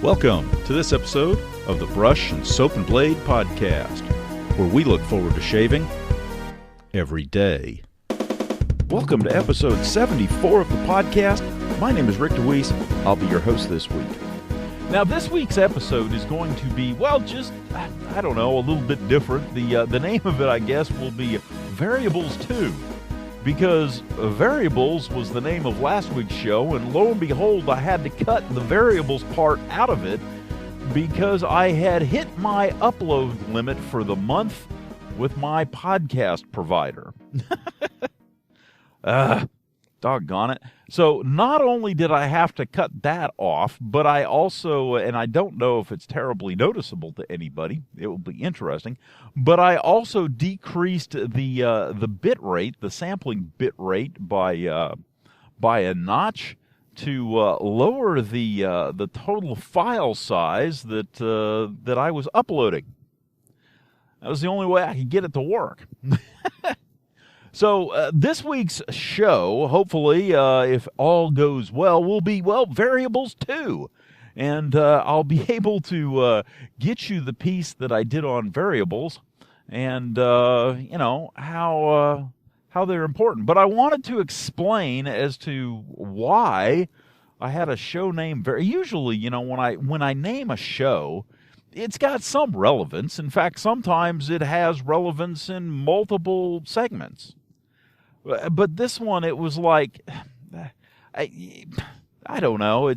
Welcome to this episode of the Brush and Soap and Blade Podcast, where we look forward to shaving every day. Welcome to episode 74 of the podcast. My name is Rick DeWeese. I'll be your host this week. Now, this week's episode is going to be, well, just, I don't know, a little bit different. The name of it, I guess, will be Variables 2. Because Variables was the name of last week's show, and lo and behold, I had to cut the Variables part out of it because I had hit my upload limit for the month with my podcast provider. Doggone it. So not only did I have to cut that off, but I also, and I don't know if it's terribly noticeable to anybody, it will be interesting, but I also decreased the bit rate, the sampling bit rate by a notch to lower the total file size that I was uploading. That was the only way I could get it to work. So this week's show, hopefully, if all goes well, will be, well, Variables 2. And I'll be able to get you the piece that I did on variables and, you know, how they're important. But I wanted to explain as to why I had a show name. Usually, you know, when I name a show, it's got some relevance. In fact, sometimes it has relevance in multiple segments. But this one, it was like, I don't know.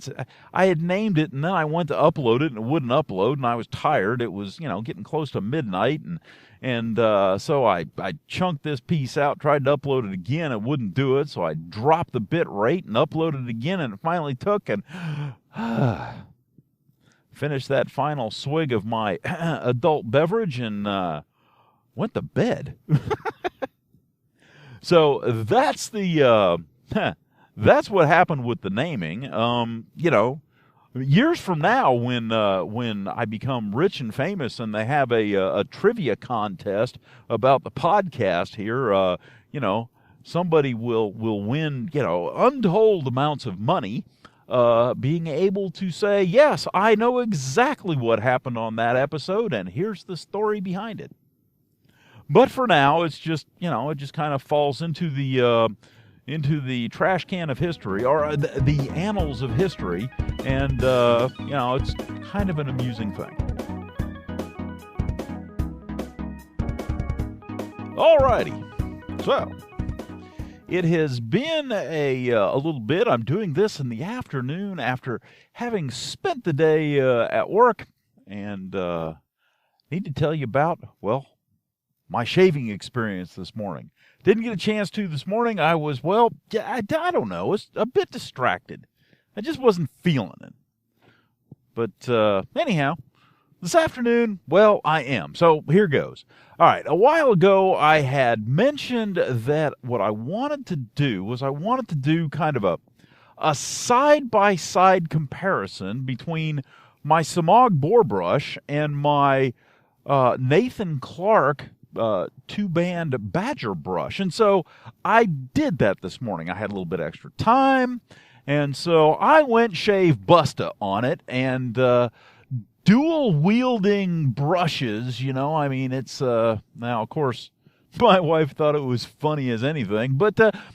I had named it, and then I went to upload it, and it wouldn't upload, and I was tired. It was, you know, getting close to midnight, and so I chunked this piece out, tried to upload it again. It wouldn't do it, so I dropped the bit rate and uploaded it again, and it finally took, and finished that final swig of my adult beverage and went to bed. So that's that's what happened with the naming. You know, years from now, when I become rich and famous, and they have a trivia contest about the podcast here, you know, somebody will win, you know, untold amounts of money, being able to say, yes, I know exactly what happened on that episode, and here's the story behind it. But for now, it's just, you know, it just kind of falls into the trash can of history, or the annals of history, and, you know, it's kind of an amusing thing. Alrighty, so it has been a little bit. I'm doing this in the afternoon after having spent the day at work, and need to tell you about, well, my shaving experience this morning. Didn't get a chance to this morning. I was, well, I don't know, was a bit distracted. I just wasn't feeling it. But anyhow, this afternoon, well, I am. So here goes. All right, a while ago, I had mentioned that what I wanted to do was I wanted to do kind of a side-by-side comparison between my Samog Boar Brush and my Nathan Clark two-band Badger brush. And so I did that this morning. I had a little bit extra time, and so I went shave Busta on it, and dual-wielding brushes, you know, I mean, it's, now, of course, my wife thought it was funny as anything, but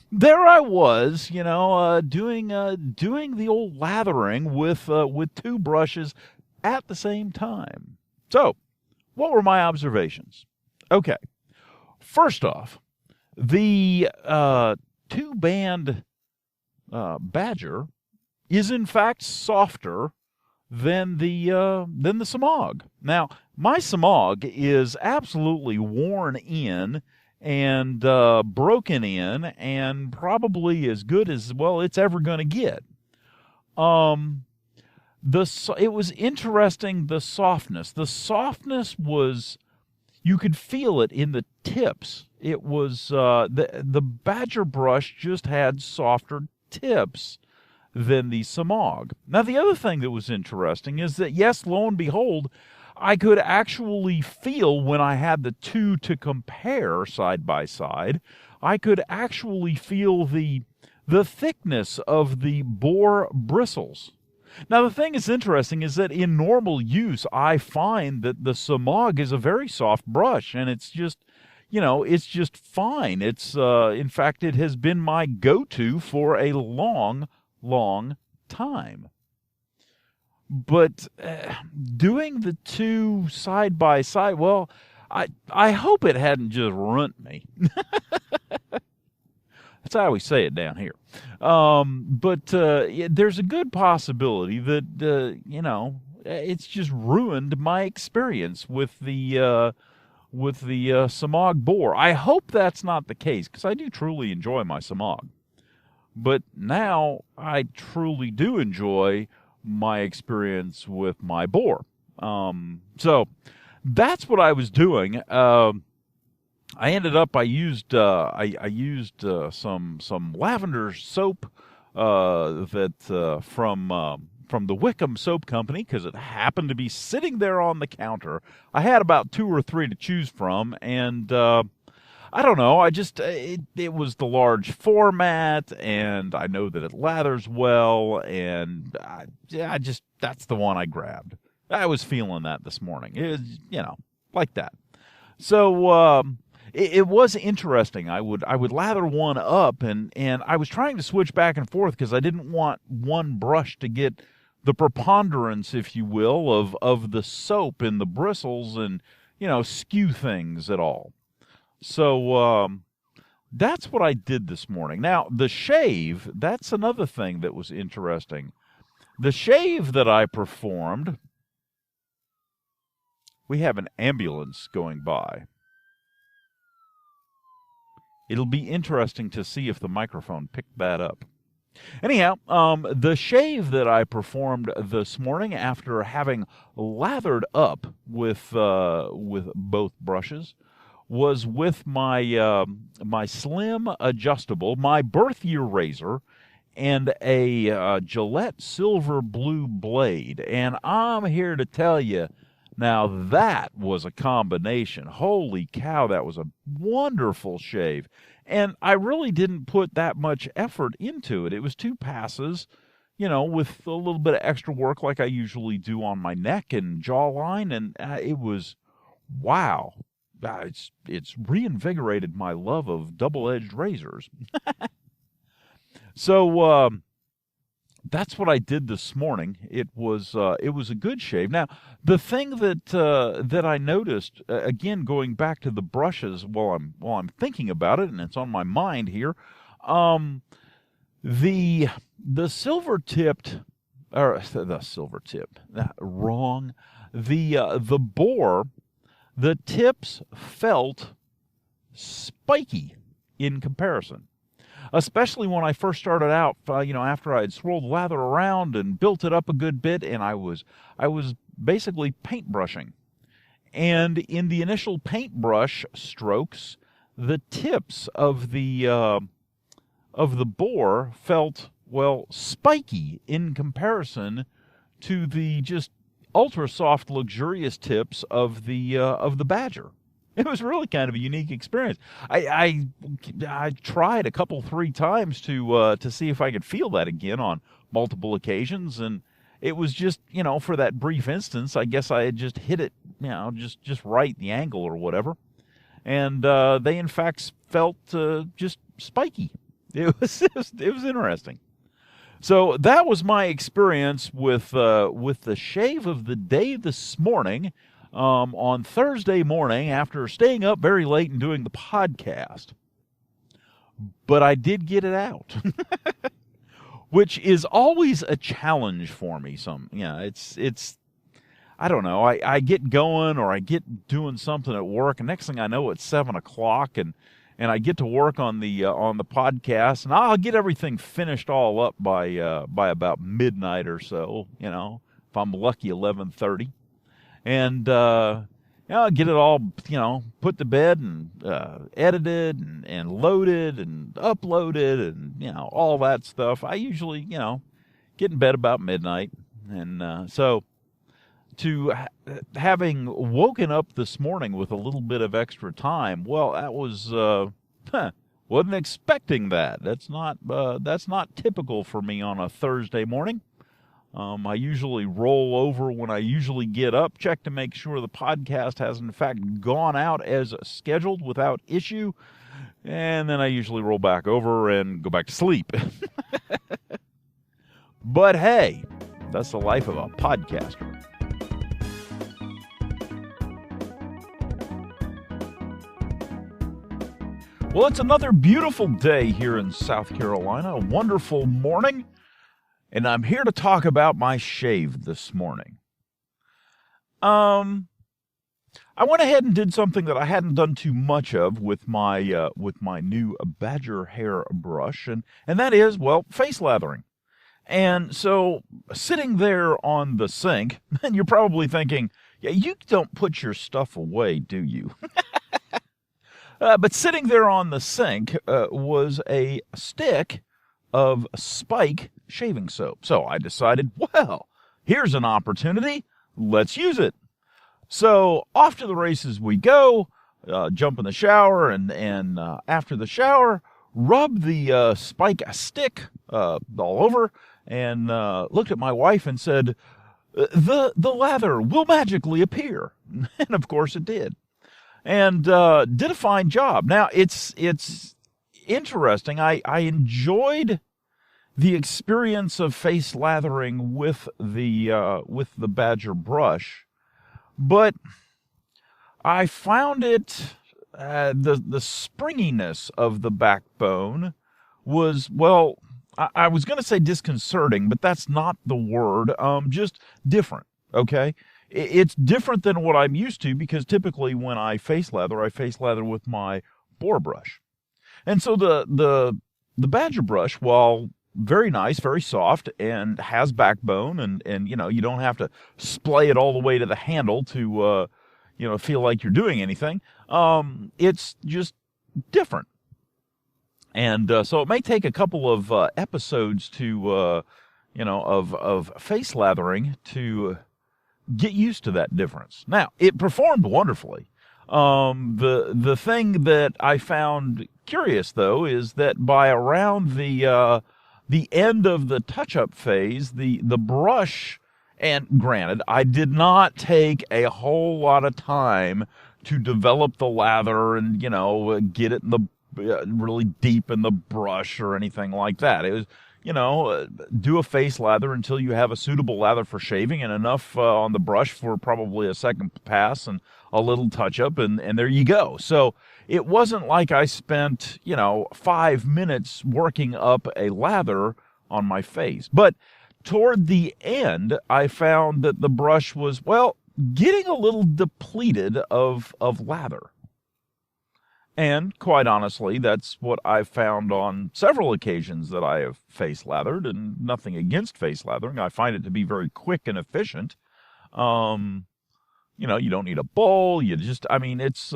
there I was, you know, doing the old lathering with two brushes at the same time. So, what were my observations? Okay, first off, the two-band Badger is in fact softer than the Samog. Now, my Samog is absolutely worn in and broken in, and probably as good as, well, it's ever going to get. It was interesting, the softness. The softness was, you could feel it in the tips. It was, the Badger brush just had softer tips than the Samog. Now, the other thing that was interesting is that, yes, lo and behold, I could actually feel, when I had the two to compare side by side, I could actually feel the thickness of the boar bristles. Now, the thing that's interesting is that in normal use, I find that the Samog is a very soft brush, and it's just, it's just fine. It's, in fact, it has been my go-to for a long, long time. But doing the two side by side, well, I hope it hadn't just ruined me. That's how we say it down here. But there's a good possibility that, it's just ruined my experience with the Samog bore. I hope that's not the case, because I do truly enjoy my Samog. But now I truly do enjoy my experience with my bore. So that's what I was doing. I ended up, I used some lavender soap that from the Wickham Soap Company, because it happened to be sitting there on the counter. I had about 2 or 3 to choose from, and I don't know, I just it was the large format, and I know that it lathers well, and that's the one I grabbed. I was feeling that this morning. It was, like that. So it was interesting. I would lather one up, and I was trying to switch back and forth because I didn't want one brush to get the preponderance, if you will, of the soap and the bristles and, skew things at all. So that's what I did this morning. Now, the shave, that's another thing that was interesting. The shave that I performed, we have an ambulance going by. It'll be interesting to see if the microphone picked that up. Anyhow, the shave that I performed this morning after having lathered up with both brushes was with my my slim adjustable, my birth year razor, and a Gillette silver blue blade. And I'm here to tell you, now that was a combination. Holy cow, that was a wonderful shave. And I really didn't put that much effort into it. It was 2 passes, with a little bit of extra work like I usually do on my neck and jawline. And it was, wow. It's reinvigorated my love of double-edged razors. So that's what I did this morning. It was a good shave. Now, the thing that I noticed, again, going back to the brushes while I'm thinking about it, and it's on my mind here, the silver tipped, or the silver tip, wrong. The bore, the tips felt spiky in comparison. Especially when I first started out, after I had swirled lather around and built it up a good bit, and I was basically paintbrushing. And in the initial paintbrush strokes, the tips of the bore felt, well, spiky in comparison to the just ultra soft, luxurious tips of the Badger. It was really kind of a unique experience. I tried a couple, 3 times to see if I could feel that again on multiple occasions, and it was just, for that brief instance, I guess I had just hit it, just right, the angle or whatever, and they in fact felt just spiky. It was interesting. So that was my experience with the shave of the day this morning. On Thursday morning after staying up very late and doing the podcast. But I did get it out, which is always a challenge for me. It's I don't know. I get going or I get doing something at work, and next thing I know, it's 7 o'clock, and I get to work on the podcast, and I'll get everything finished all up by about midnight or so. If I'm lucky, 11:30. And, get it all, put to bed and edited and loaded and uploaded and, all that stuff. I usually, get in bed about midnight. And so having woken up this morning with a little bit of extra time, well, that was, wasn't expecting that. That's not typical for me on a Thursday morning. I usually roll over when I usually get up, check to make sure the podcast has in fact gone out as scheduled without issue, and then I usually roll back over and go back to sleep. But hey, that's the life of a podcaster. Well, it's another beautiful day here in South Carolina, a wonderful morning, and I'm here to talk about my shave this morning. I went ahead and did something that I hadn't done too much of with my new badger hair brush, and that is, well, face lathering. And so, sitting there on the sink, and you're probably thinking, yeah, you don't put your stuff away, do you? But sitting there on the sink was a stick of Spike shaving soap. So I decided, well, here's an opportunity. Let's use it. So off to the races we go, jump in the shower, and after the shower, rub the Spike stick all over, and looked at my wife and said, the lather will magically appear. And of course it did. And did a fine job. Now, it's interesting. I enjoyed the experience of face lathering with the Badger brush, but I found it the springiness of the backbone was, well, I was going to say disconcerting, but that's not the word. Just different. Okay. It's different than what I'm used to, because typically when I face lather with my boar brush. And so the Badger brush, while very nice, very soft, and has backbone, and you know, you don't have to splay it all the way to the handle to feel like you're doing anything. It's just different. And so it may take a couple of episodes to of face lathering to get used to that difference. Now, it performed wonderfully. The thing that I found curious, though, is that by around the end of the touch-up phase, the brush, and granted, I did not take a whole lot of time to develop the lather and, get it in the really deep in the brush or anything like that. It was, do a face lather until you have a suitable lather for shaving and enough on the brush for probably a second pass and a little touch-up, and there you go. So it wasn't like I spent, 5 minutes working up a lather on my face. But toward the end, I found that the brush was, well, getting a little depleted of lather. And quite honestly, that's what I've found on several occasions that I have face lathered, and nothing against face lathering. I find it to be very quick and efficient. You don't need a bowl. You just, it's,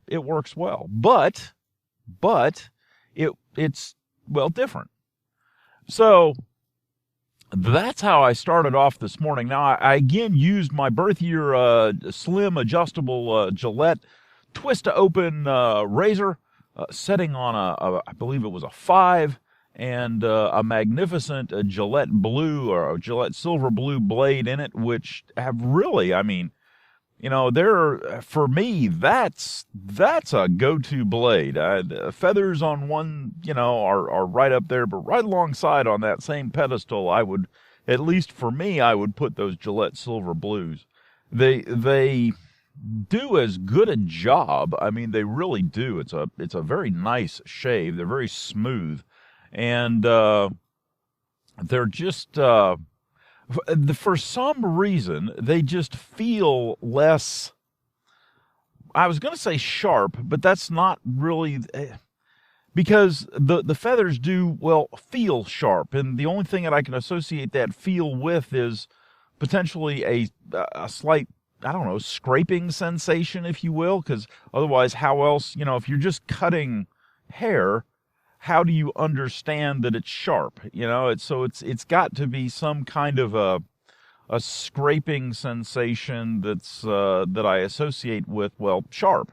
it works well. But it's, well, different. So that's how I started off this morning. Now, I again used my birth year slim adjustable Gillette twist-to-open razor, setting on I believe it was a 5, and a magnificent Gillette blue or a Gillette silver blue blade in it, which have really, for me, that's a go-to blade. Feathers on one, are right up there, but right alongside on that same pedestal, I would, at least for me, I would put those Gillette silver blues. They do as good a job. They really do. It's a very nice shave. They're very smooth, and they're just for some reason they just feel less. I was going to say sharp, but that's not really, because the feathers do, well, feel sharp, and the only thing that I can associate that feel with is potentially a slight, I don't know, scraping sensation, if you will, because otherwise, how else, if you're just cutting hair, how do you understand that it's sharp? It's got to be some kind of a scraping sensation that I associate with, well, sharp.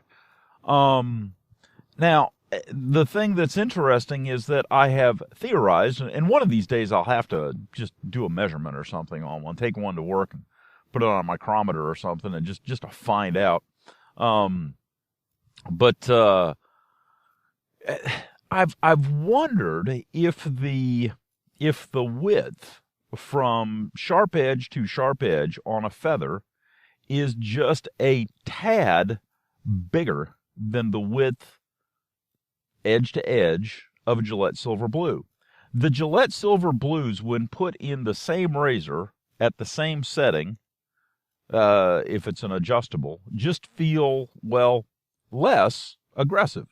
Now, the thing that's interesting is that I have theorized, and one of these days I'll have to just do a measurement or something on one, take one to work and put it on a micrometer or something, and just to find out. But I've wondered if the width from sharp edge to sharp edge on a feather is just a tad bigger than the width edge to edge of a Gillette Silver Blue. The Gillette Silver Blues, when put in the same razor at the same setting, if it's an adjustable, just feel, well, less aggressive.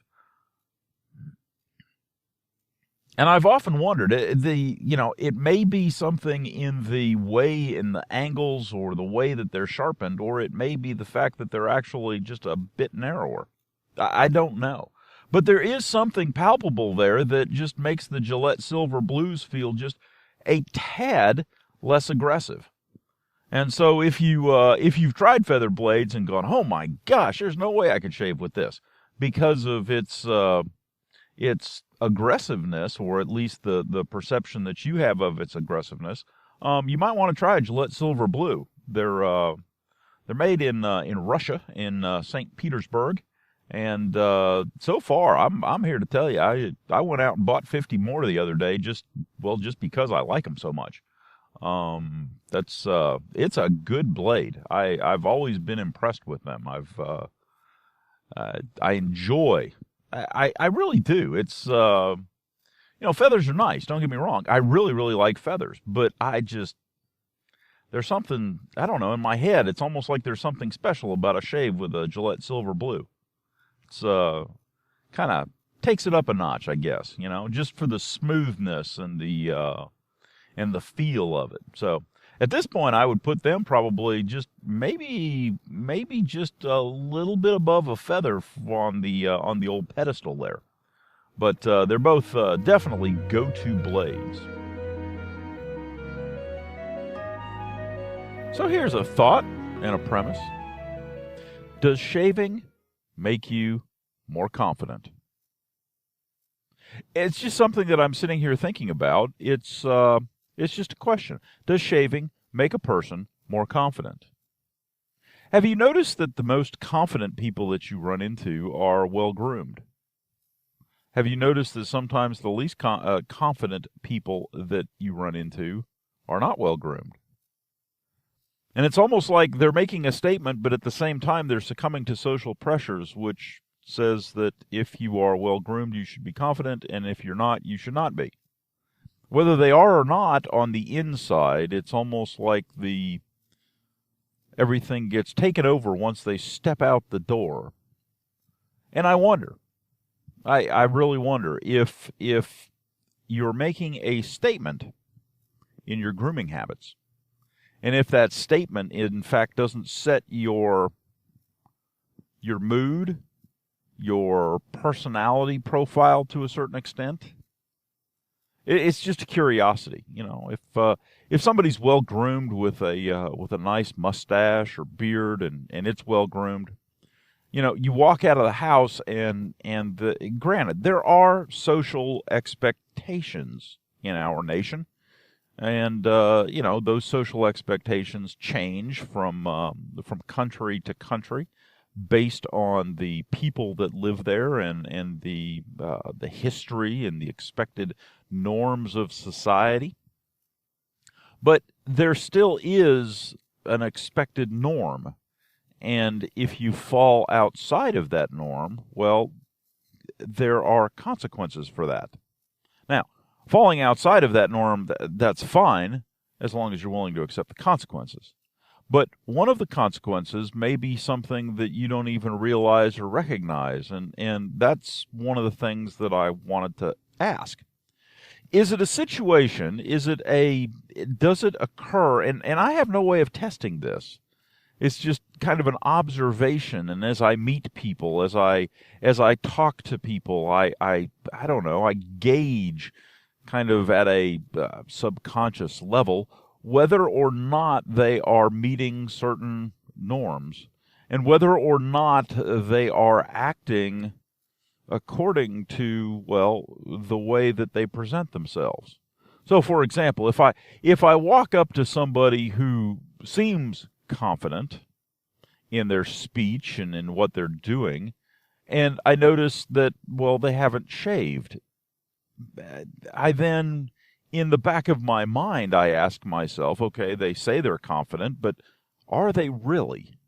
And I've often wondered, it may be something in the angles or the way that they're sharpened, or it may be the fact that they're actually just a bit narrower. I don't know. But there is something palpable there that just makes the Gillette Silver Blues feel just a tad less aggressive. And so if you've tried feather blades and gone, oh my gosh, there's no way I could shave with this because of its aggressiveness, or at least the perception that you have of its aggressiveness, you might want to try a Gillette Silver Blue. They're made in Russia, in St. Petersburg, and so far I'm here to tell you I went out and bought 50 more the other day just because I like them so much. It's a good blade. I've always been impressed with them. I enjoy. I really do. It's, feathers are nice. Don't get me wrong. I really, really like feathers, but there's something, I don't know, in my head, it's almost like there's something special about a shave with a Gillette Silver Blue. It's, kind of takes it up a notch, I guess, just for the smoothness and the feel of it. So at this point, I would put them probably just maybe just a little bit above a feather on the old pedestal there. But they're both definitely go-to blades. So here's a thought and a premise. Does shaving make you more confident? It's just something that I'm sitting here thinking about. It's just a question. Does shaving make a person more confident? Have you noticed that the most confident people that you run into are well-groomed? Have you noticed that sometimes the least confident people that you run into are not well-groomed? And it's almost like they're making a statement, but at the same time they're succumbing to social pressures, which says that if you are well-groomed, you should be confident, and if you're not, you should not be. Whether they are or not on the inside, it's almost like everything gets taken over once they step out the door. And I wonder, I really wonder if you're making a statement in your grooming habits, and if that statement, in fact, doesn't set your mood, your personality profile to a certain extent. It's just a curiosity, if somebody's well groomed with a nice mustache or beard and it's well groomed, you walk out of the house and granted, there are social expectations in our nation, and those social expectations change from country to country based on the people that live there and the history and the expected norms of society. But there still is an expected norm, and if you fall outside of that norm, well, there are consequences for that. Now, falling outside of that norm, that's fine, as long as you're willing to accept the consequences. But one of the consequences may be something that you don't even realize or recognize, and that's one of the things that I wanted to ask. Is it a situation, does it occur, and I have no way of testing this. It's just kind of an observation, and as I meet people, as I talk to people, I don't know, I gauge kind of at a subconscious level whether or not they are meeting certain norms, and whether or not they are acting according to, well, the way that they present themselves. So, for example, if I walk up to somebody who seems confident in their speech and in what they're doing, and I notice that, well, they haven't shaved, I then, in the back of my mind, I ask myself, okay, they say they're confident, but are they really?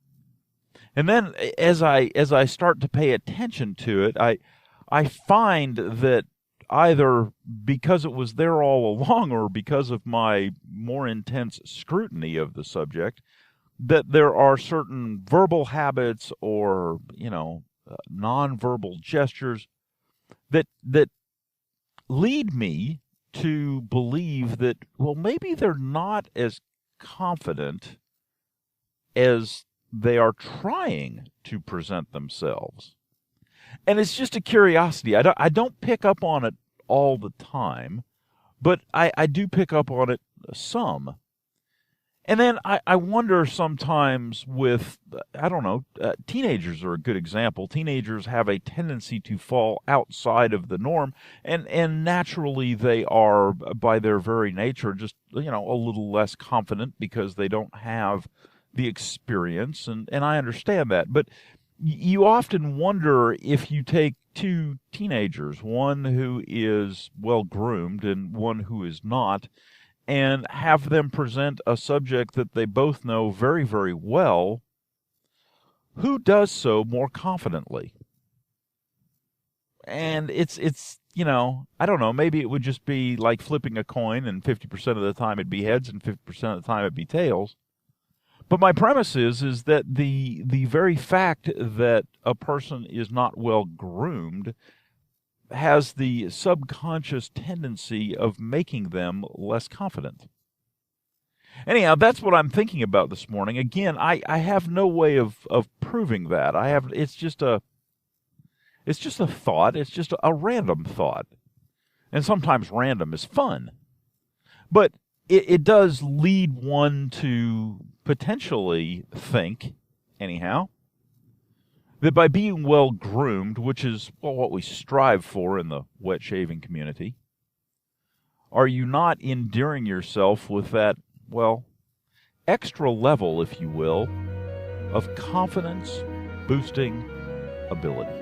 And then as I start to pay attention to it, I find that either because it was there all along or because of my more intense scrutiny of the subject, that there are certain verbal habits or, nonverbal gestures that lead me to believe that, well, maybe they're not as confident as they are trying to present themselves. And it's just a curiosity. I don't pick up on it all the time, but I do pick up on it some. And then I wonder sometimes with, teenagers are a good example. Teenagers have a tendency to fall outside of the norm, and naturally they are, by their very nature, just, a little less confident because they don't have the experience, and I understand that. But you often wonder if you take two teenagers, one who is well-groomed and one who is not, and have them present a subject that they both know very, very well, who does so more confidently? And it's I don't know, maybe it would just be like flipping a coin, and 50% of the time it'd be heads and 50% of the time it'd be tails. But my premise is that the very fact that a person is not well groomed has the subconscious tendency of making them less confident. Anyhow, that's what I'm thinking about this morning. Again, I have no way of proving that. It's just a thought. It's just a random thought. And sometimes random is fun. But it does lead one to potentially think, anyhow, that by being well groomed, which is what we strive for in the wet shaving community, are you not endearing yourself with that, extra level, if you will, of confidence boosting ability?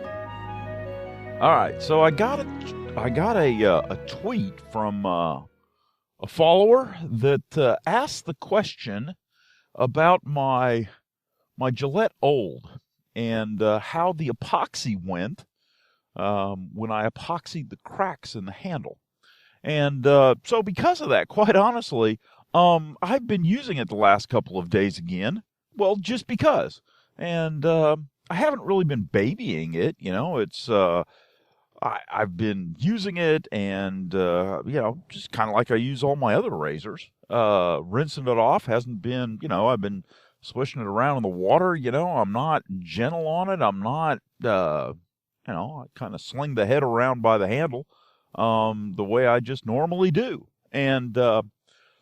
All right, so I got a tweet from a follower that asked the question about my Gillette Old and how the epoxy went when I epoxied the cracks in the handle. And so because of that, quite honestly, I've been using it the last couple of days again. Well, just because. And I haven't really been babying it. It's I've been using it and, just kind of like I use all my other razors. Rinsing it off hasn't been, I've been swishing it around in the water. I'm not gentle on it. I'm not, I kind of sling the head around by the handle the way I just normally do. And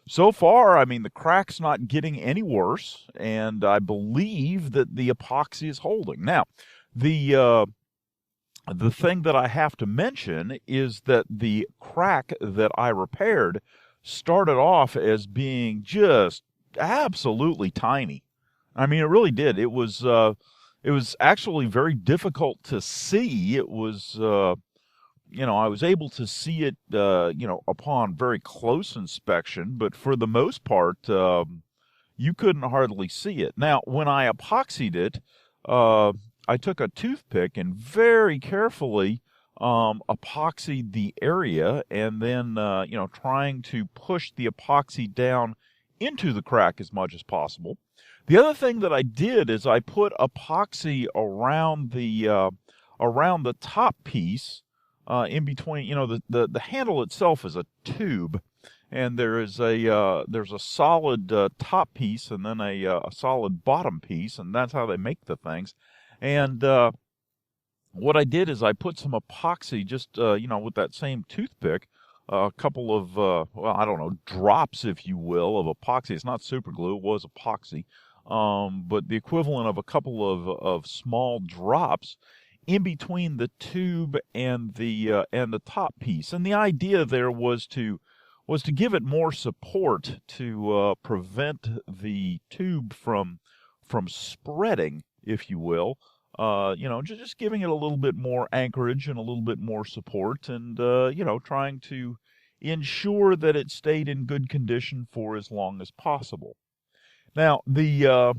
so far, the crack's not getting any worse, and I believe that the epoxy is holding. Now, the thing that I have to mention is that the crack that I repaired started off as being just absolutely tiny. It really did. It was actually very difficult to see. It was, I was able to see it, upon very close inspection, but for the most part, you couldn't hardly see it. Now, when I epoxied it, I took a toothpick and very carefully epoxied the area, and then, trying to push the epoxy down into the crack as much as possible. The other thing that I did is I put epoxy around the top piece, in between. The handle itself is a tube, and there's a solid top piece and then a solid bottom piece, and that's how they make the things. And what I did is I put some epoxy just, with that same toothpick, a couple of, drops, if you will, of epoxy. It's not super glue, it was epoxy, but the equivalent of a couple of small drops in between the tube and the top piece. And the idea there was to give it more support to prevent the tube from spreading, if you will. Just giving it a little bit more anchorage and a little bit more support, and trying to ensure that it stayed in good condition for as long as possible. Now, the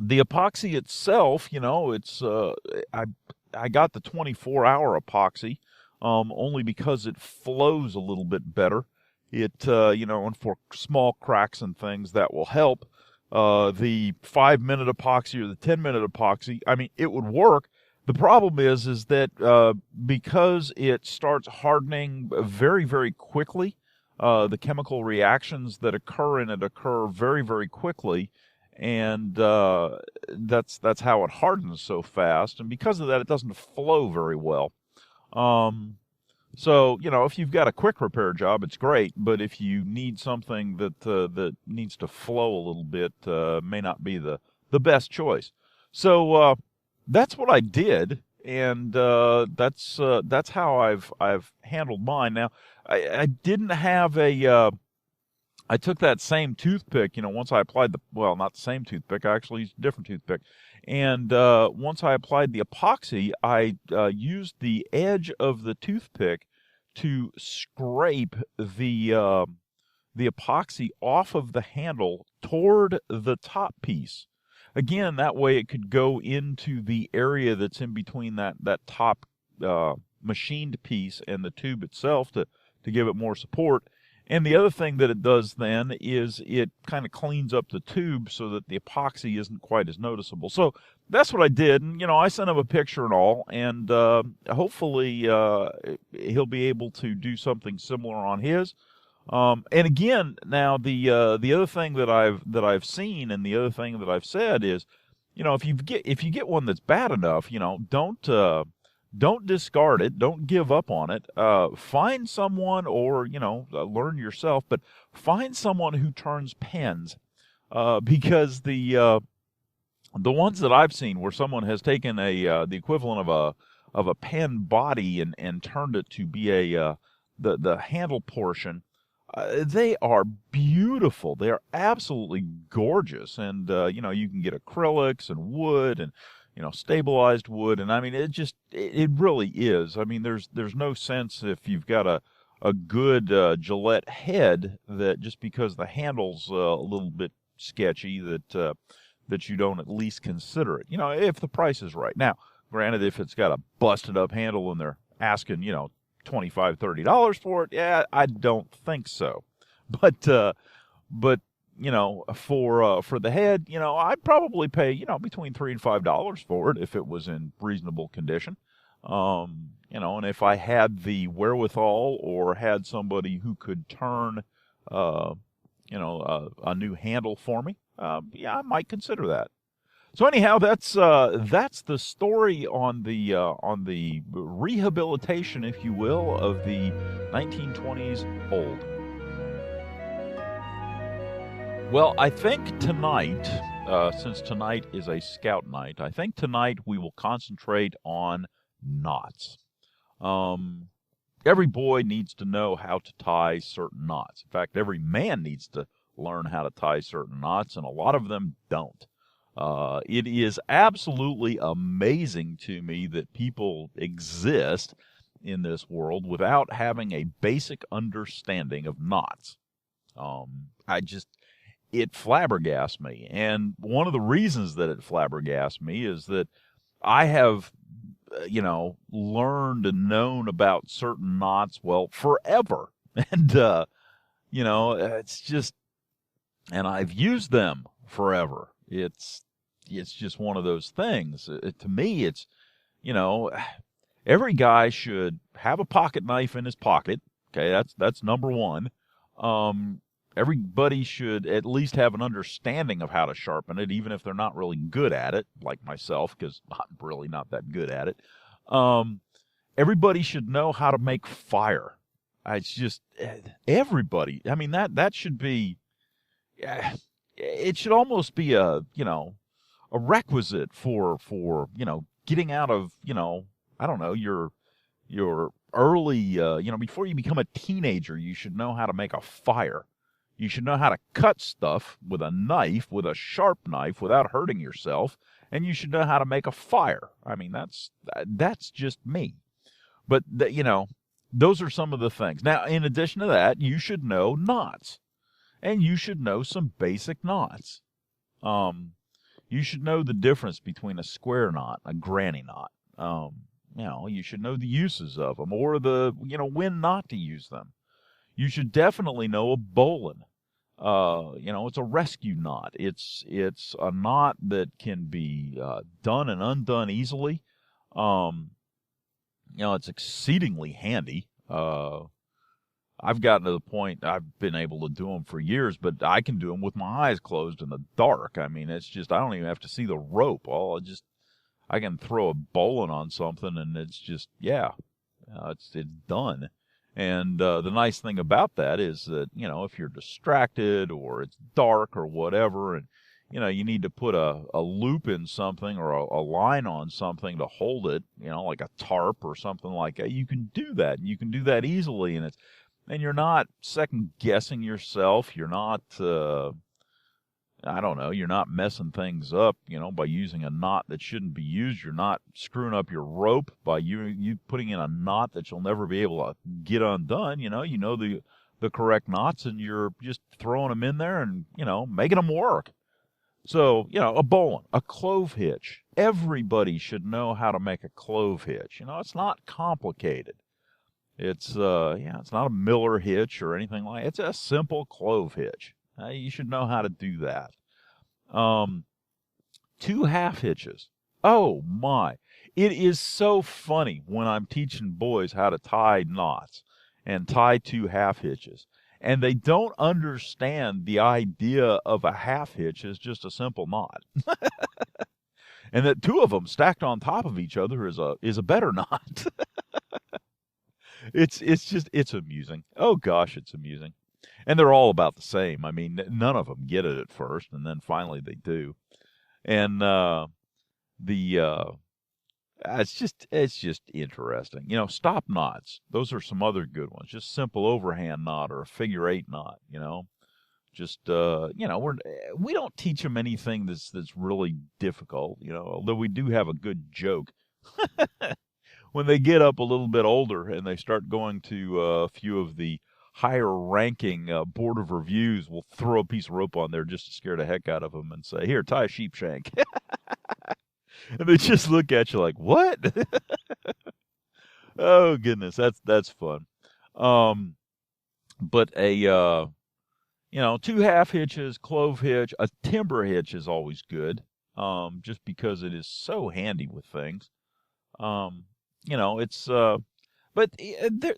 epoxy itself, it's I got the 24-hour epoxy only because it flows a little bit better. It and for small cracks and things that will help. The 5-minute epoxy or the 10-minute epoxy, I mean, it would work. The problem is that because it starts hardening very, very quickly, the chemical reactions that occur in it occur very, very quickly, and that's how it hardens so fast. And because of that, it doesn't flow very well. So, if you've got a quick repair job, it's great. But if you need something that needs to flow a little bit, may not be the best choice. So that's what I did, and that's how I've handled mine. Now, I didn't have I took that same toothpick, once I applied not the same toothpick, I actually used a different toothpick. And once I applied the epoxy, I used the edge of the toothpick to scrape the epoxy off of the handle toward the top piece. Again, that way it could go into the area that's in between that top machined piece and the tube itself to give it more support. And the other thing that it does then is it kind of cleans up the tube so that the epoxy isn't quite as noticeable. So that's what I did. And, I sent him a picture and all, and hopefully he'll be able to do something similar on his. And again, now the other thing that I've seen, and the other thing that I've said is, if you get one that's bad enough, don't discard it. Don't give up on it. Find someone, or learn yourself, but find someone who turns pens, because the ones that I've seen where someone has taken the equivalent of a pen body and turned it to be the handle portion, they are beautiful. They are absolutely gorgeous, and you can get acrylics and wood and stabilized wood, and I mean, it really is. I mean, there's no sense if you've got a good Gillette head that just because the handle's a little bit sketchy that you don't at least consider it. If the price is right. Now, granted, if it's got a busted up handle and they're asking $25, $30 for it, yeah, I don't think so. But for the head, I'd probably pay, between $3 and $5 for it if it was in reasonable condition. And if I had the wherewithal or had somebody who could turn, a new handle for me, I might consider that. So anyhow, that's the story on the rehabilitation, if you will, of the 1920s old. Well, I think tonight, since tonight is a scout night, I think tonight we will concentrate on knots. Every boy needs to know how to tie certain knots. In fact, every man needs to learn how to tie certain knots, and a lot of them don't. It is absolutely amazing to me that people exist in this world without having a basic understanding of knots. It flabbergasts me. And one of the reasons that it flabbergasts me is that I have, learned and known about certain knots, forever. And, it's just, and I've used them forever. It's just one of those things. To me, it's, every guy should have a pocket knife in his pocket. Okay, that's number one. Everybody should at least have an understanding of how to sharpen it, even if they're not really good at it, like myself, because I'm really not that good at it. Everybody should know how to make fire. It's just everybody. I mean, that should be. It should almost be a requisite for getting out of, I don't know, your early, before you become a teenager, you should know how to make a fire. You should know how to cut stuff with a knife, with a sharp knife, without hurting yourself, and you should know how to make a fire. I mean, that's just me. But, those are some of the things. Now, in addition to that, you should know knots, and you should know some basic knots. You should know the difference between a square knot, a granny knot. You should know the uses of them, or when not to use them. You should definitely know a bowline. It's a rescue knot. It's a knot that can be done and undone easily. It's exceedingly handy. I've gotten to the point I've been able to do them for years, but I can do them with my eyes closed in the dark. I mean, it's just, I don't even have to see the rope. I can throw a bowline on something and it's just, it's done. And the nice thing about that is that, if you're distracted or it's dark or whatever, and, you need to put a loop in something or a line on something to hold it, like a tarp or something like that, you can do that. And you can do that easily, and you're not second-guessing yourself. You're not, you're not messing things up, by using a knot that shouldn't be used. You're not screwing up your rope by you putting in a knot that you'll never be able to get undone. You know the correct knots, and you're just throwing them in there and, making them work. So, a bowline, a clove hitch. Everybody should know how to make a clove hitch. It's not complicated. It's not a Miller hitch or anything like that. It's a simple clove hitch. You should know how to do that. 2 half hitches. Oh my. It is so funny when I'm teaching boys how to tie knots and tie 2 half hitches. And they don't understand the idea of a half hitch as just a simple knot. And that 2 of them stacked on top of each other is a better knot. It's amusing. Oh gosh, it's amusing. And they're all about the same. I mean, none of them get it at first, and then finally they do. And it's just interesting. Stop knots. Those are some other good ones. Just simple overhand knot or a figure 8 knot. Just we don't teach them anything that's really difficult. Although we do have a good joke. When they get up a little bit older and they start going to a few of the higher-ranking board of reviews, we'll throw a piece of rope on there just to scare the heck out of them and say, "Here, tie a sheep shank." And they just look at you like, "What?" Oh goodness, that's fun. But a 2 half hitches, clove hitch, a timber hitch is always good. Just because it is so handy with things. But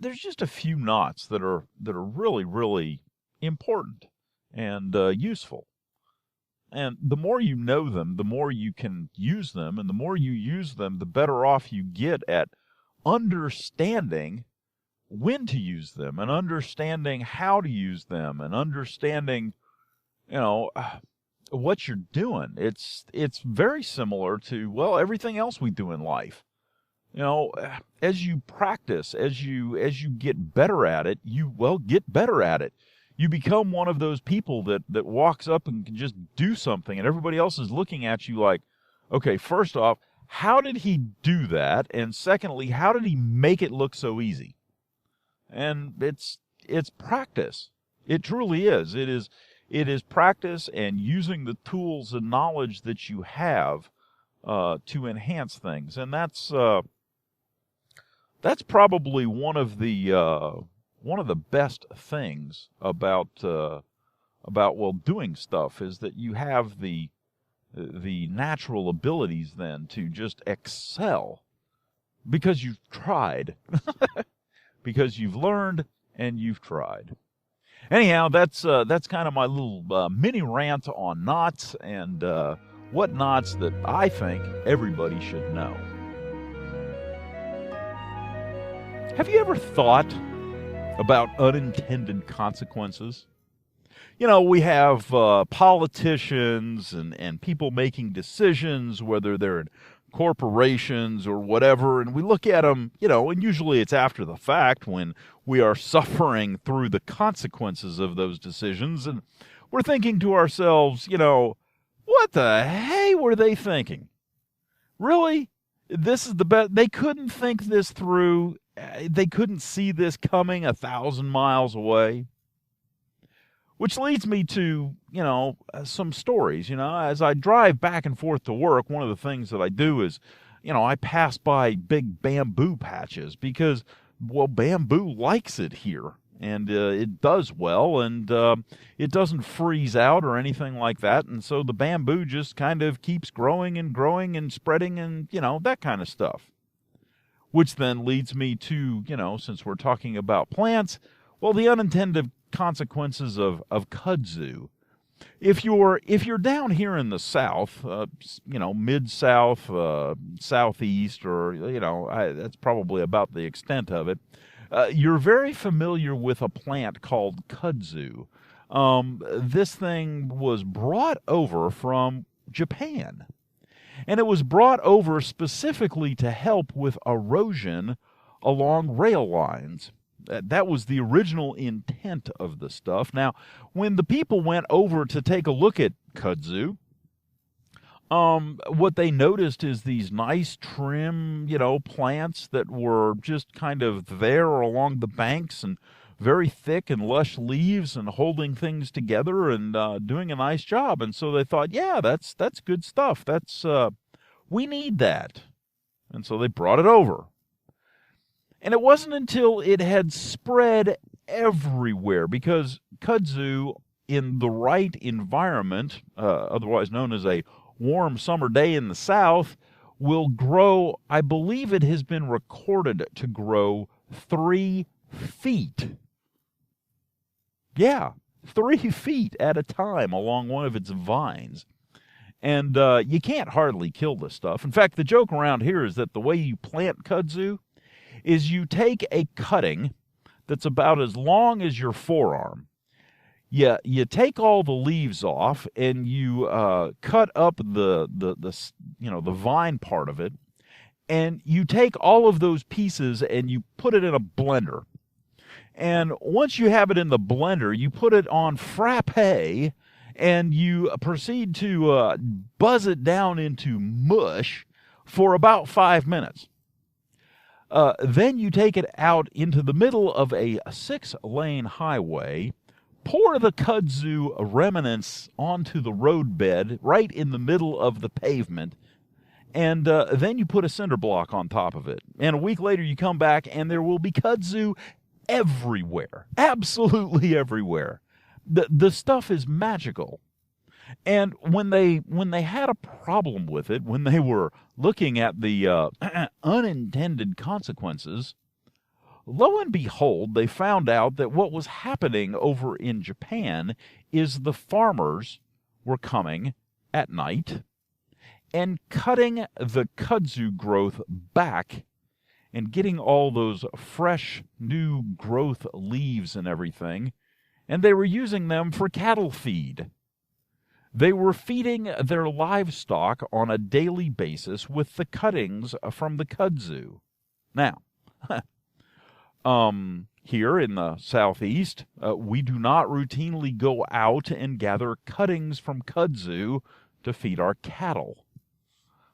there's just a few knots that are really, really important and useful. And the more you know them, the more you can use them, and the more you use them, the better off you get at understanding when to use them, and understanding how to use them, and understanding, what you're doing. It's very similar to, everything else we do in life. As you practice, as you get better at it, you get better at it. You become one of those people that walks up and can just do something, and everybody else is looking at you like, okay, first off, how did he do that? And secondly, how did he make it look so easy? And it's practice. It truly is. It is practice and using the tools and knowledge that you have to enhance things, and that's probably one of the best things about doing stuff, is that you have the natural abilities then to just excel because you've tried, because you've learned and you've tried. Anyhow, that's kind of my little mini rant on knots and what knots that I think everybody should know. Have you ever thought about unintended consequences? We have politicians and people making decisions, whether they're in corporations or whatever, and we look at them, and usually it's after the fact when we are suffering through the consequences of those decisions, and we're thinking to ourselves, what the hey were they thinking? Really? This is the best. They couldn't think this through. They couldn't see this coming 1,000 miles away. Which leads me to, some stories. As I drive back and forth to work, one of the things that I do is, I pass by big bamboo patches because, bamboo likes it here. And it does well, and it doesn't freeze out or anything like that. And so the bamboo just kind of keeps growing and spreading and, that kind of stuff. Which then leads me to, since we're talking about plants, the unintended consequences of kudzu. If you're down here in the South, mid-South, Southeast, or, that's probably about the extent of it, you're very familiar with a plant called kudzu. This thing was brought over from Japan. And it was brought over specifically to help with erosion along rail lines. That was the original intent of the stuff. Now, when the people went over to take a look at kudzu, what they noticed is these nice trim, plants that were just kind of there along the banks and very thick and lush leaves and holding things together and doing a nice job. And so they thought, yeah, that's good stuff. We need that. And so they brought it over. And it wasn't until it had spread everywhere, because kudzu in the right environment, otherwise known as a warm summer day in the South, will grow, I believe it has been recorded to grow 3 feet. Yeah, 3 feet at a time along one of its vines. And you can't hardly kill this stuff. In fact, the joke around here is that the way you plant kudzu is you take a cutting that's about as long as your forearm. You take all the leaves off and you cut up the vine part of it, and you take all of those pieces and you put it in a blender. And once you have it in the blender, you put it on frappe, and you proceed to buzz it down into mush for about 5 minutes. Then you take it out into the middle of a 6-lane highway, pour the kudzu remnants onto the roadbed right in the middle of the pavement, and then you put a cinder block on top of it. And a week later you come back and there will be kudzu everywhere, absolutely everywhere. The stuff is magical. And when they had a problem with it, when they were looking at the unintended consequences, lo and behold, they found out that what was happening over in Japan is the farmers were coming at night and cutting the kudzu growth back and getting all those fresh new growth leaves and everything, and they were using them for cattle feed. They were feeding their livestock on a daily basis with the cuttings from the kudzu. Now, here in the Southeast, we do not routinely go out and gather cuttings from kudzu to feed our cattle.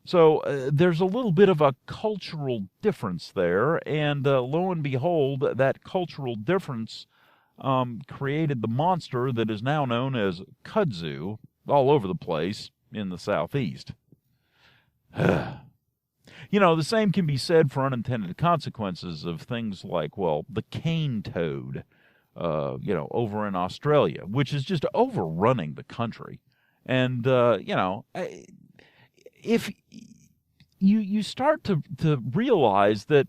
So there's a little bit of a cultural difference there, and lo and behold, that cultural difference created the monster that is now known as kudzu all over the place in the Southeast. The same can be said for unintended consequences of things like, the cane toad, over in Australia, which is just overrunning the country. And, if you start to realize that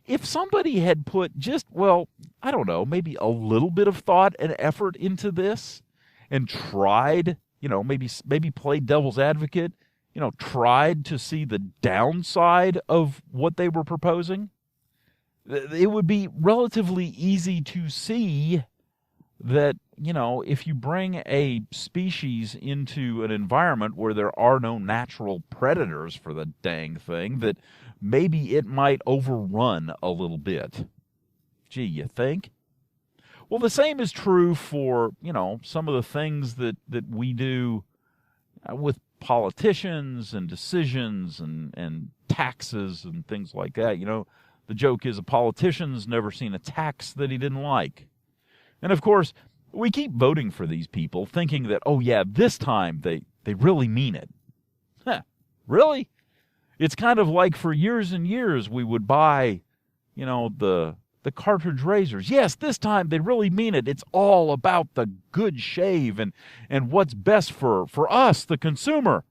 if somebody had put just, maybe a little bit of thought and effort into this and tried, maybe play devil's advocate, tried to see the downside of what they were proposing, it would be relatively easy to see that, if you bring a species into an environment where there are no natural predators for the dang thing, that maybe it might overrun a little bit. Gee, you think? Well, the same is true for, some of the things that we do with politicians and decisions and taxes and things like that. The joke is a politician's never seen a tax that he didn't like. And of course, we keep voting for these people thinking that, oh yeah, this time they really mean it. Really? It's kind of like for years and years we would buy, the cartridge razors. Yes, this time they really mean it. It's all about the good shave and what's best for us, the consumer.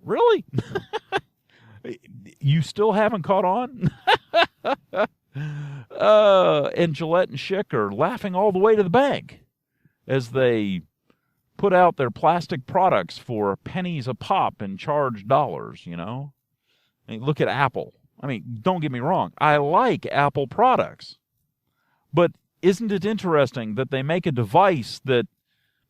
Really? You still haven't caught on? And Gillette and Schick are laughing all the way to the bank as they put out their plastic products for pennies a pop and charge dollars, I mean, look at Apple. I mean, don't get me wrong. I like Apple products. But isn't it interesting that they make a device that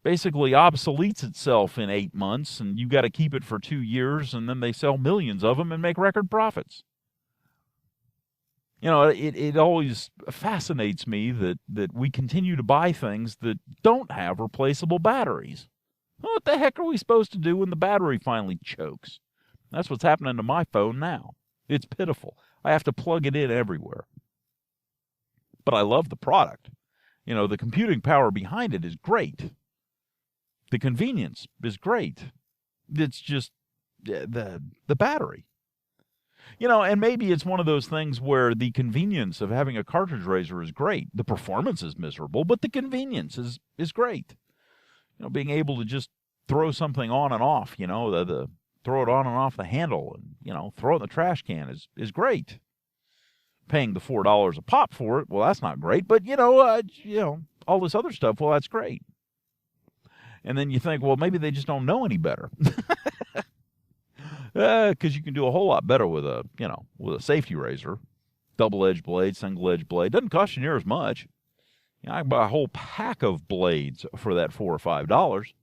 basically obsoletes itself in 8 months, and you got to keep it for 2 years, and then they sell millions of them and make record profits? It always fascinates me that we continue to buy things that don't have replaceable batteries. Well, what the heck are we supposed to do when the battery finally chokes? That's what's happening to my phone now. It's pitiful. I have to plug it in everywhere. But I love the product. The computing power behind it is great. The convenience is great. It's just the battery. And maybe it's one of those things where the convenience of having a cartridge razor is great. The performance is miserable, but the convenience is great. Being able to just throw something on and off, the throw it on and off the handle and, throw it in the trash can is great. Paying the $4 a pop for it, well, that's not great. But, all this other stuff, well, that's great. And then you think, well, maybe they just don't know any better. Because you can do a whole lot better with a safety razor. Double-edged blade, single-edged blade. Doesn't cost you near as much. I can buy a whole pack of blades for that $4 or $5.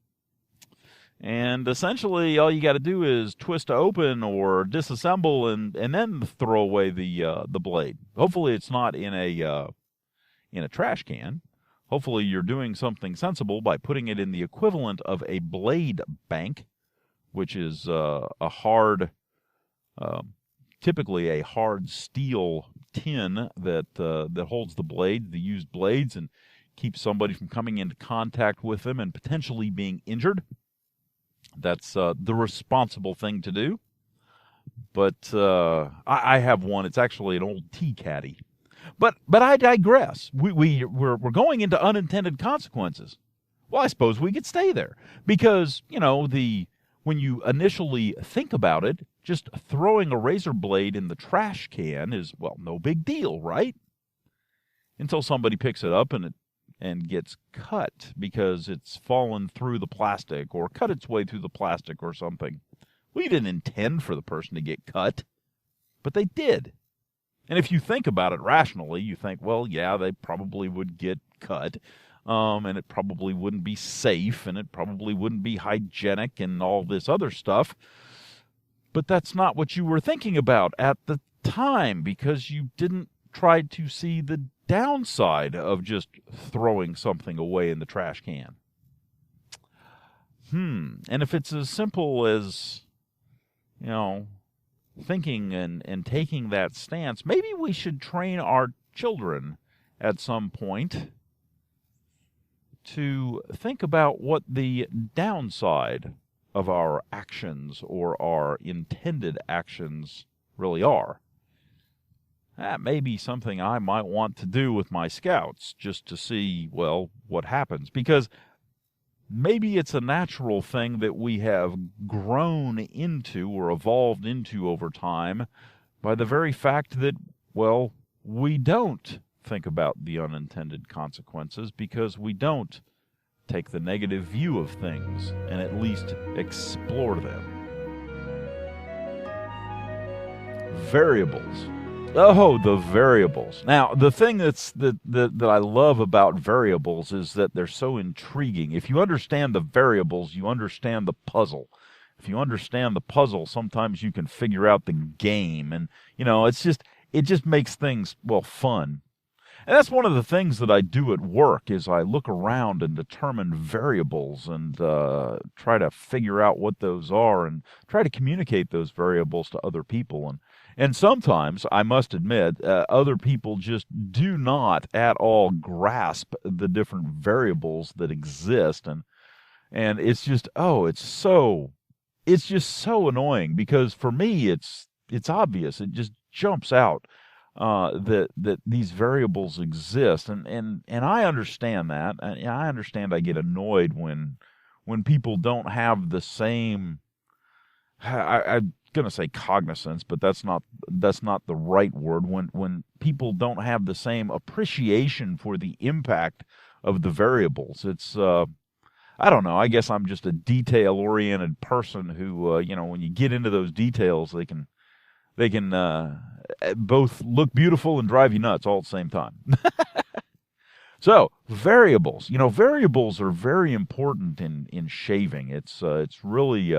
And essentially, all you got to do is twist open or disassemble and then throw away the blade. Hopefully, it's not in a trash can. Hopefully, you're doing something sensible by putting it in the equivalent of a blade bank, which is typically a hard steel tin that holds the used blades, and keeps somebody from coming into contact with them and potentially being injured. That's the responsible thing to do. But I have one. It's actually an old tea caddy. But I digress. We're going into unintended consequences. Well, I suppose we could stay there because when you initially think about it, just throwing a razor blade in the trash can is, well, no big deal, right? Until somebody picks it up and gets cut because it's fallen through the plastic or cut its way through the plastic or something. We didn't intend for the person to get cut, but they did. And if you think about it rationally, you think, well, yeah, they probably would get cut, and it probably wouldn't be safe, and it probably wouldn't be hygienic and all this other stuff. But that's not what you were thinking about at the time because you didn't try to see the downside of just throwing something away in the trash can. And if it's as simple as, thinking and taking that stance, maybe we should train our children at some point to think about what the downside of our actions or our intended actions really are. That may be something I might want to do with my scouts just to see, well, what happens. Because maybe it's a natural thing that we have grown into or evolved into over time by the very fact that, well, we don't think about the unintended consequences because we don't take the negative view of things and at least explore them. Variables. Oh, the variables. Now, the thing that I love about variables is that they're so intriguing. If you understand the variables, you understand the puzzle. If you understand the puzzle, sometimes you can figure out the game, and it just makes things, well, fun. And that's one of the things that I do at work is I look around and determine variables and try to figure out what those are and try to communicate those variables to other people. And sometimes, I must admit, other people just do not at all grasp the different variables that exist. And it's just, it's just so annoying because for me, it's obvious. It just jumps out that these variables exist. And I understand that. I understand I get annoyed when people don't have the same, I'm going to say cognizance, but that's not the right word. When people don't have the same appreciation for the impact of the variables, it's I don't know. I guess I'm just a detail-oriented person who when you get into those details, they can both look beautiful and drive you nuts all at the same time. So variables, variables are very important in shaving. It's really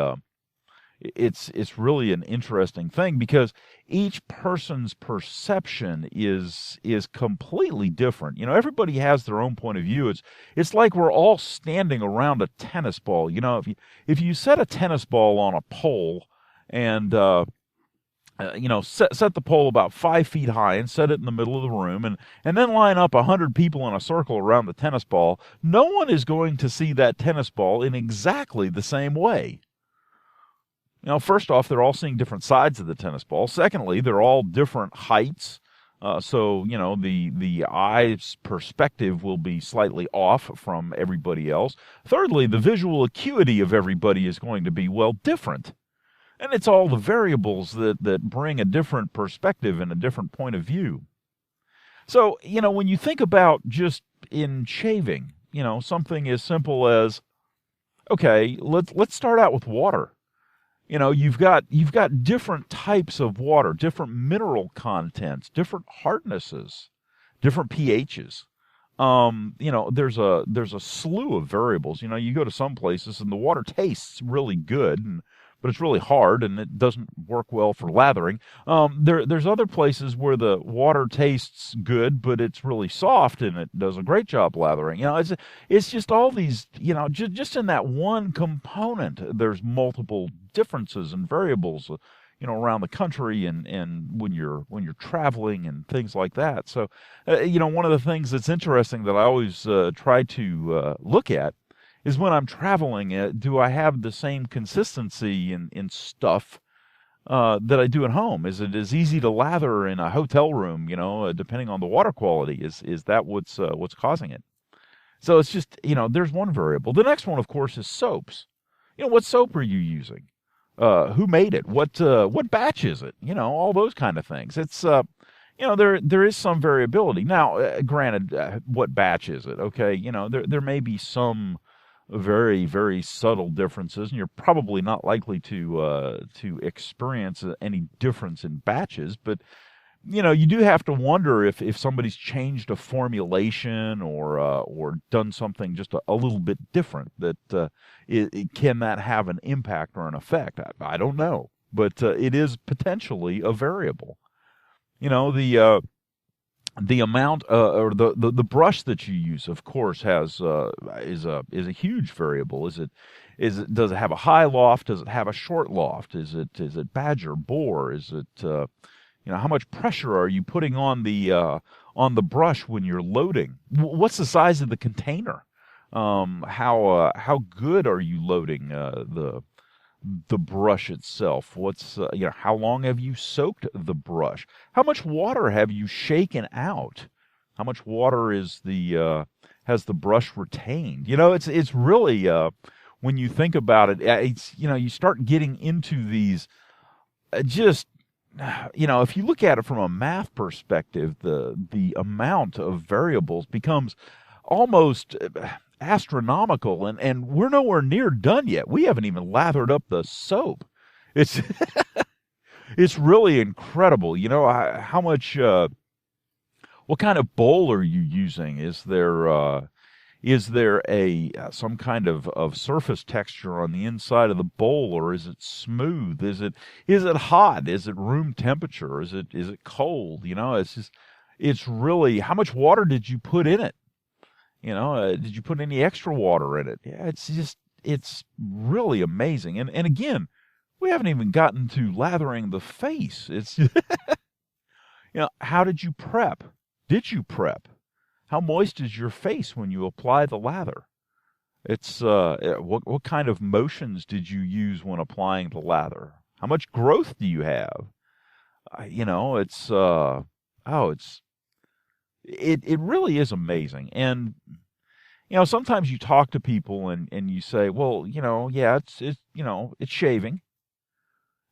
it's really an interesting thing because each person's perception is completely different. Everybody has their own point of view. It's like we're all standing around a tennis ball. If you set a tennis ball on a pole and set the pole about 5 feet high and set it in the middle of the room and then line up 100 people in a circle around the tennis ball, no one is going to see that tennis ball in exactly the same way. First off, they're all seeing different sides of the tennis ball. Secondly, they're all different heights. So the eye's perspective will be slightly off from everybody else. Thirdly, the visual acuity of everybody is going to be, well, different. And it's all the variables that bring a different perspective and a different point of view. So, when you think about just in shaving, something as simple as, okay, let's start out with water. You've got different types of water, different mineral contents, different hardnesses, different pHs. There's a slew of variables. You go to some places and the water tastes really good, but it's really hard and it doesn't work well for lathering. There's other places where the water tastes good, but it's really soft and it does a great job lathering. It's just all these, just in that one component, there's multiple differences and variables, around the country and when you're traveling and things like that. So, one of the things that's interesting that I always try to look at is when I'm traveling, do I have the same consistency in stuff that I do at home? Is it as easy to lather in a hotel room, depending on the water quality? Is that what's causing it? So it's just, there's one variable. The next one, of course, is soaps. What soap are you using? Who made it? What batch is it? All those kind of things. It's, there is some variability. Now, granted, what batch is it? Okay, there may be some very, very subtle differences, and you're probably not likely to experience any difference in batches, but you do have to wonder if somebody's changed a formulation or done something just a little bit different, that can that have an impact or an effect? I don't know, but it is potentially a variable. The amount or the brush that you use, of course, is a huge variable. Does it have a high loft? Does it have a short loft? Is it badger, boar? Is it how much pressure are you putting on the brush when you're loading? What's the size of the container? How good are you loading the brush itself? What's how long have you soaked the brush? How much water have you shaken out? How much water has the brush retained? It's really when you think about it, it's you start getting into these if you look at it from a math perspective, the amount of variables becomes almost astronomical, and we're nowhere near done yet. We haven't even lathered up the soap. It's it's really incredible. You know, how much, what kind of bowl are you using? Is there a some kind of surface texture on the inside of the bowl, or is it smooth? Is it hot? Is it room temperature? Is it cold? You know, it's really, how much water did you put in it? You know, did you put any extra water in it? Yeah, it's really amazing. And again, we haven't even gotten to lathering the face. It's, you know, how did you prep? Did you prep? How moist is your face when you apply the lather? It's, what kind of motions did you use when applying the lather? How much growth do you have? You know, it really is amazing. And, you know, sometimes you talk to people and you say, well, you know, yeah, it's shaving.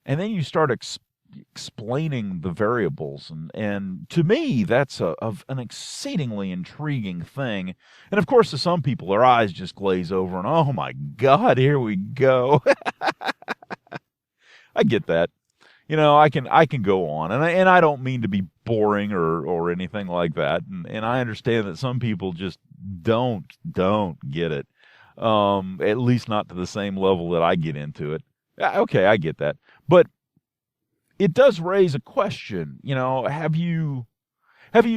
And then you start explaining the variables. And to me, that's an exceedingly intriguing thing. And of course, to some people, their eyes just glaze over and, oh my God, here we go. I get that. You know, I can go on, and I don't mean to be boring or anything like that. And I understand that some people just don't get it. At least not to the same level that I get into it. Okay, I get that. But it does raise a question. You know, have you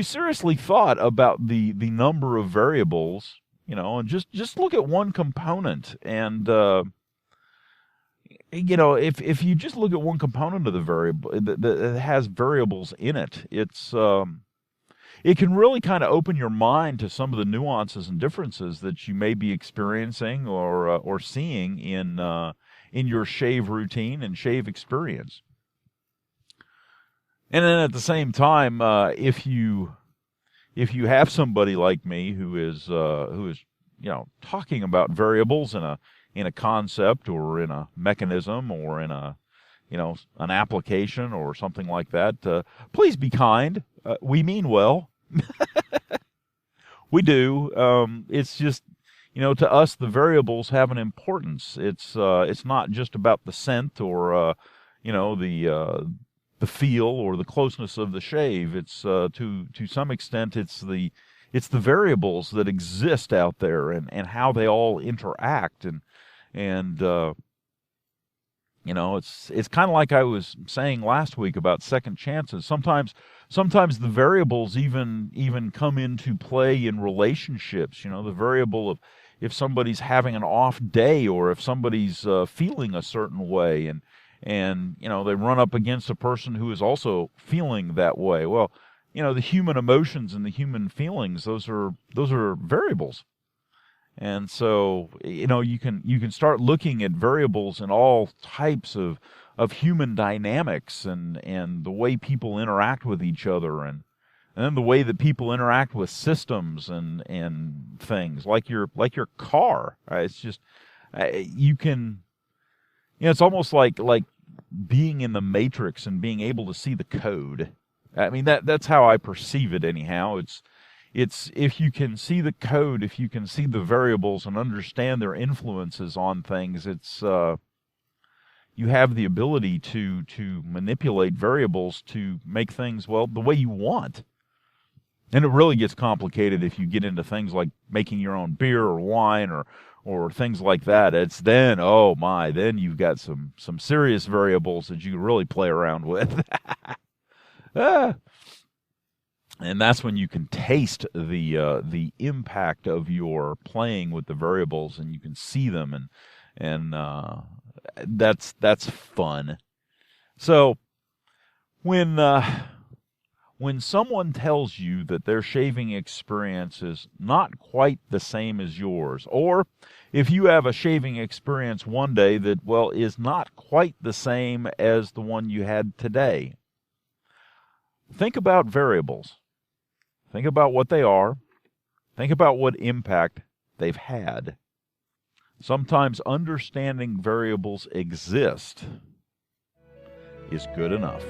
seriously thought about the number of variables, you know, and just look at one component and, you know, if you just look at one component of the variable that has variables in it, it can really kind of open your mind to some of the nuances and differences that you may be experiencing or seeing in your shave routine and shave experience. And then at the same time, if you have somebody like me who is you know, talking about variables in a concept or in a mechanism or in a, you know, an application or something like that, please be kind. We mean well. We do. It's just, you know, to us, the variables have an importance. It's not just about the scent or, you know, the feel or the closeness of the shave. It's, to some extent, it's the variables that exist out there and how they all interact. And you know, it's kind of like I was saying last week about second chances. Sometimes the variables even come into play in relationships. You know, the variable of if somebody's having an off day or if somebody's feeling a certain way, and you know, they run up against a person who is also feeling that way. Well, you know, the human emotions and the human feelings, those are variables. And so, you know, you can start looking at variables in all types of human dynamics and the way people interact with each other and then the way that people interact with systems and things like your car. Right? It's just, you can, you know, it's almost like being in the Matrix and being able to see the code. I mean, that's how I perceive it anyhow. It's if you can see the code, if you can see the variables and understand their influences on things, it's you have the ability to manipulate variables to make things, well, the way you want. And it really gets complicated if you get into things like making your own beer or wine or things like that. It's then, oh my, then you've got some serious variables that you can really play around with. And that's when you can taste the impact of your playing with the variables, and you can see them, and that's fun. So when someone tells you that their shaving experience is not quite the same as yours, or if you have a shaving experience one day that, well, is not quite the same as the one you had today, think about variables. Think about what they are. Think about what impact they've had. Sometimes understanding variables exist is good enough.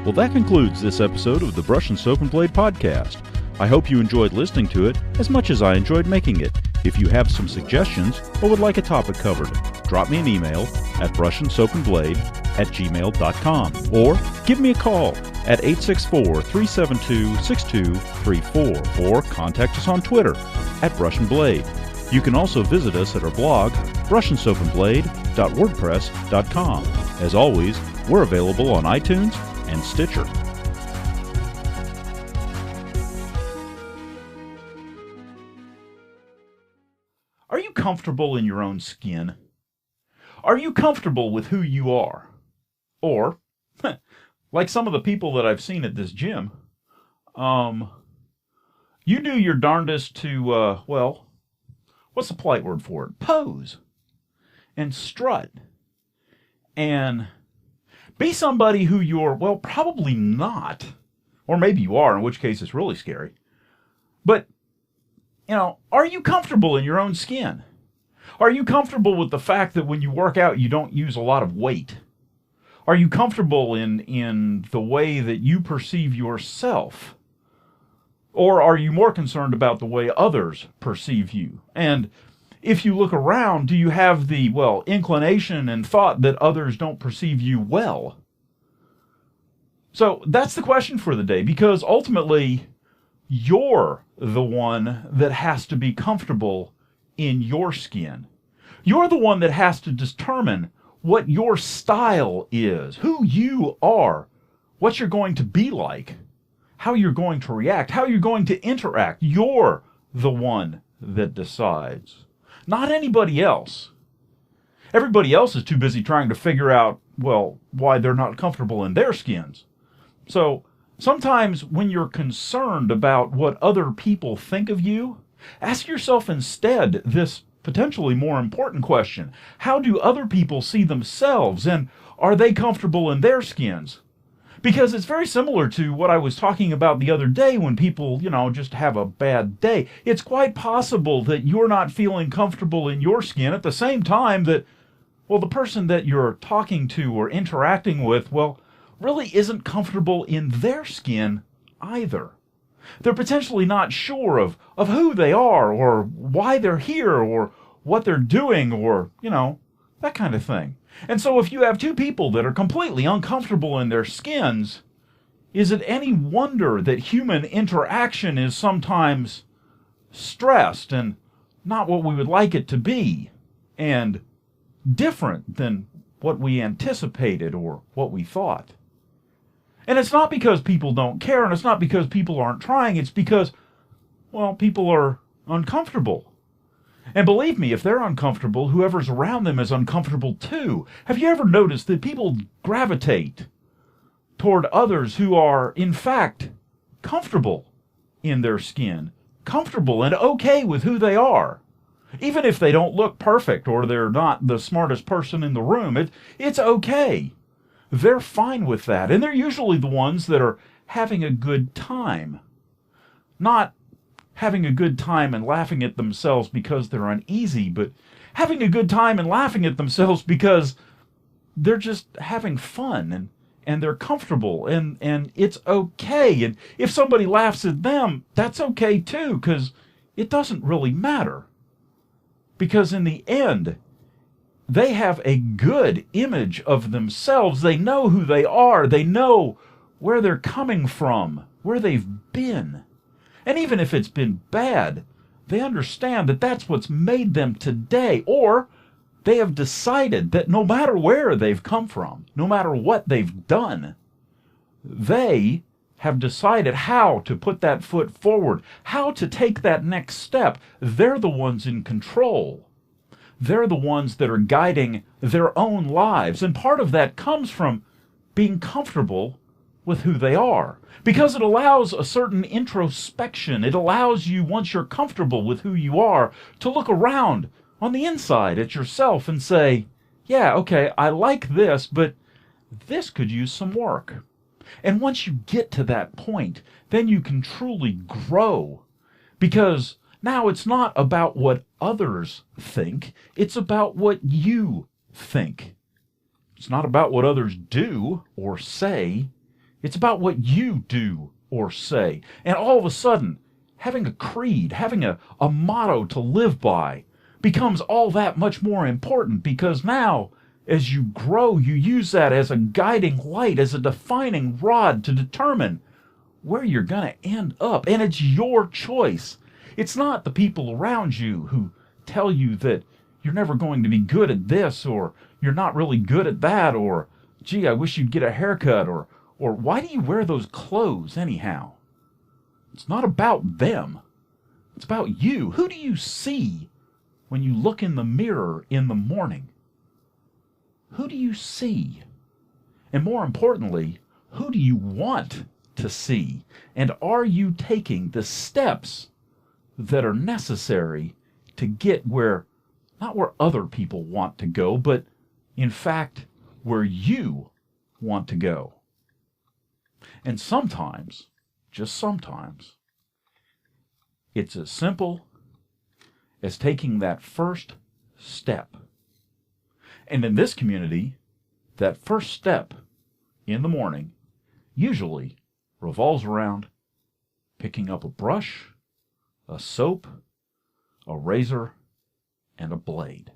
Well, that concludes this episode of the Brush and Soap and Blade Podcast. I hope you enjoyed listening to it as much as I enjoyed making it. If you have some suggestions or would like a topic covered, drop me an email at BrushnSoapnBlade@gmail.com or give me a call at 864-372-6234 or contact us on Twitter at BrushnBlade. You can also visit us at our blog, BrushnSoapnBlade.wordpress.com. As always, we're available on iTunes and Stitcher. Are you comfortable in your own skin? Are you comfortable with who you are? Or, like some of the people that I've seen at this gym, you do your darndest to, what's the polite word for it? Pose and strut and be somebody who you're, probably not. Or maybe you are, in which case it's really scary. But, are you comfortable in your own skin? Are you comfortable with the fact that when you work out, you don't use a lot of weight? Are you comfortable in the way that you perceive yourself? Or are you more concerned about the way others perceive you? And if you look around, do you have the, inclination and thought that others don't perceive you well? So that's the question for the day, because ultimately, you're the one that has to be comfortable in your skin. You're the one that has to determine what your style is, who you are, what you're going to be like, how you're going to react, how you're going to interact. You're the one that decides, not anybody else. Everybody else is too busy trying to figure out, why they're not comfortable in their skins. So sometimes when you're concerned about what other people think of you, ask yourself instead this potentially more important question. How do other people see themselves, and are they comfortable in their skins? Because it's very similar to what I was talking about the other day when people, just have a bad day. It's quite possible that you're not feeling comfortable in your skin at the same time that, the person that you're talking to or interacting with, really isn't comfortable in their skin either. They're potentially not sure of who they are or why they're here or what they're doing or, that kind of thing. And so if you have two people that are completely uncomfortable in their skins, is it any wonder that human interaction is sometimes stressed and not what we would like it to be and different than what we anticipated or what we thought? And it's not because people don't care, and it's not because people aren't trying. It's because, people are uncomfortable. And believe me, if they're uncomfortable, whoever's around them is uncomfortable too. Have you ever noticed that people gravitate toward others who are, in fact, comfortable in their skin, comfortable and okay with who they are? Even if they don't look perfect or they're not the smartest person in the room, it's okay. They're fine with that, and they're usually the ones that are having a good time. Not having a good time and laughing at themselves because they're uneasy, but having a good time and laughing at themselves because they're just having fun and they're comfortable and it's okay. And if somebody laughs at them, that's okay too, because it doesn't really matter. Because in the end, they have a good image of themselves. They know who they are. They know where they're coming from, where they've been. And even if it's been bad, they understand that that's what's made them today. Or they have decided that no matter where they've come from, no matter what they've done, they have decided how to put that foot forward, how to take that next step. They're the ones in control. They're the ones that are guiding their own lives. And part of that comes from being comfortable with who they are. Because it allows a certain introspection. It allows you, once you're comfortable with who you are, to look around on the inside at yourself and say, yeah, okay, I like this, but this could use some work. And once you get to that point, then you can truly grow. Because now it's not about what others think, it's about what you think. It's not about what others do or say, it's about what you do or say. And all of a sudden, having a creed, having a motto to live by becomes all that much more important, because now, as you grow, you use that as a guiding light, as a defining rod to determine where you're going to end up. And it's your choice. It's not the people around you who tell you that you're never going to be good at this, or you're not really good at that, or, gee, I wish you'd get a haircut, or why do you wear those clothes anyhow? It's not about them. It's about you. Who do you see when you look in the mirror in the morning? Who do you see? And more importantly, who do you want to see? And are you taking the steps that are necessary to get where, not where other people want to go, but in fact, where you want to go? And sometimes, just sometimes, it's as simple as taking that first step. And in this community, that first step in the morning usually revolves around picking up a brush, a soap, a razor, and a blade.